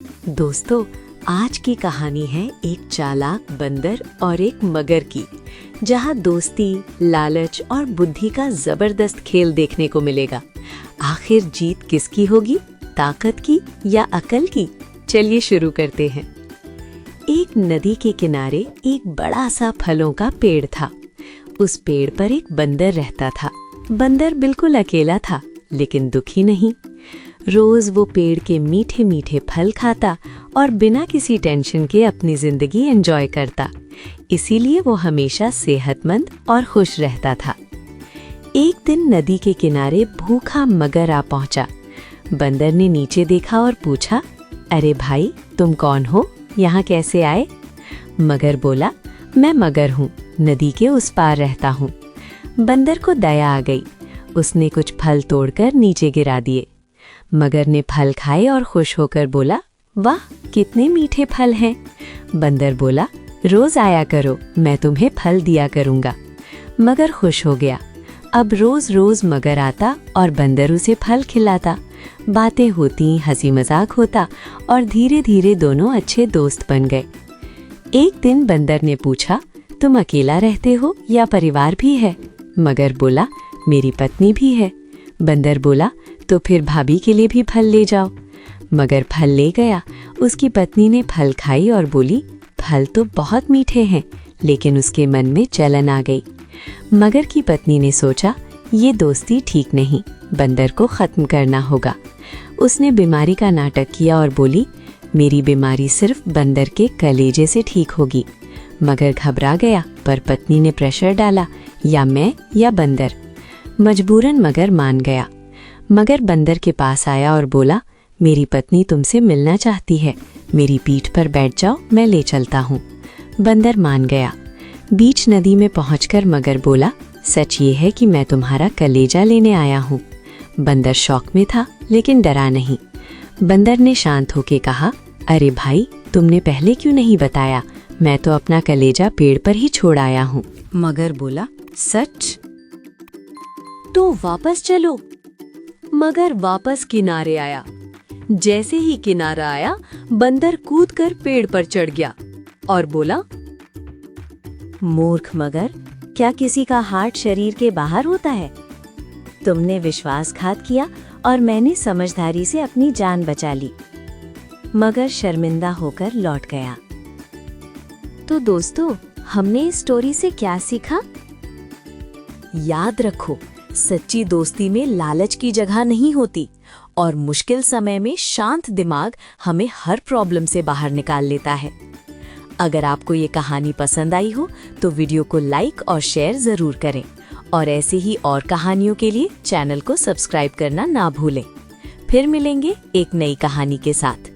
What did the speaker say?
दोस्तों, आज की कहानी है एक चालाक बंदर और एक मगर की, जहां दोस्ती, लालच और बुद्धि का जबरदस्त खेल देखने को मिलेगा। आखिर जीत किसकी होगी, ताकत की या अकल की? चलिए शुरू करते हैं। एक नदी के किनारे एक बड़ा सा फलों का पेड़ था। उस पेड़ पर एक बंदर रहता था। बंदर बिल्कुल अकेला था, लेकिन दुखी नहीं। रोज वो पेड़ के मीठे मीठे फल खाता और बिना किसी टेंशन के अपनी जिंदगी एंजॉय करता। इसीलिए वो हमेशा सेहतमंद और खुश रहता था। एक दिन नदी के किनारे भूखा मगर आ पहुंचा। बंदर ने नीचे देखा और पूछा, अरे भाई, तुम कौन हो? यहाँ कैसे आए? मगर बोला, मैं मगर हूँ, नदी के उस पार रहता हूँ। बंदर को दया आ गई। उसने कुछ फल तोड़कर नीचे गिरा दिए। मगर ने फल खाए और खुश होकर बोला, वाह, कितने मीठे फल हैं। बंदर बोला, रोज आया करो, मैं तुम्हें फल दिया करूँगा। मगर खुश हो गया। अब रोज रोज मगर आता और बंदर उसे फल खिलाता। बातें होती, हंसी मजाक होता और धीरे धीरे दोनों अच्छे दोस्त बन गए। एक दिन बंदर ने पूछा, तुम अकेला रहते हो या परिवार भी है? मगर बोला, मेरी पत्नी भी है। बंदर बोला, तो फिर भाभी के लिए भी फल ले जाओ। मगर फल ले गया। उसकी पत्नी ने फल खाई और बोली, फल तो बहुत मीठे हैं, लेकिन उसके मन में जलन आ गई। मगर की पत्नी ने सोचा, ये दोस्ती ठीक नहीं, बंदर को खत्म करना होगा। उसने बीमारी का नाटक किया और बोली, मेरी बीमारी सिर्फ बंदर के कलेजे से ठीक होगी। मगर घबरा गया, पर पत्नी ने प्रेशर डाला, या मैं या बंदर। मजबूरन मगर मान गया। मगर बंदर के पास आया और बोला, मेरी पत्नी तुमसे मिलना चाहती है, मेरी पीठ पर बैठ जाओ, मैं ले चलता हूँ। बंदर मान गया। बीच नदी में पहुंचकर मगर बोला, सच ये है कि मैं तुम्हारा कलेजा लेने आया हूँ। बंदर शौक में था, लेकिन डरा नहीं। बंदर ने शांत होकर कहा, अरे भाई, तुमने पहले क्यों नहीं बताया? मैं तो अपना कलेजा पेड़ पर ही छोड़ आया हूँ। मगर बोला, सच? तो वापस चलो। मगर वापस किनारे आया। जैसे ही किनारा आया, बंदर कूदकर पेड़ पर चढ़ गया और बोला, मूर्ख मगर, क्या किसी का हार्ट शरीर के बाहर होता है? तुमने विश्वासघात किया और मैंने समझदारी से अपनी जान बचा ली। मगर शर्मिंदा होकर लौट गया। तो दोस्तों, हमने इस स्टोरी से क्या सीखा? याद रखो, सच्ची दोस्ती में लालच की जगह नहीं होती और मुश्किल समय में शांत दिमाग हमें हर प्रॉब्लम से बाहर निकाल लेता है। अगर आपको ये कहानी पसंद आई हो तो वीडियो को लाइक और शेयर जरूर करें और ऐसे ही और कहानियों के लिए चैनल को सब्सक्राइब करना ना भूलें। फिर मिलेंगे एक नई कहानी के साथ।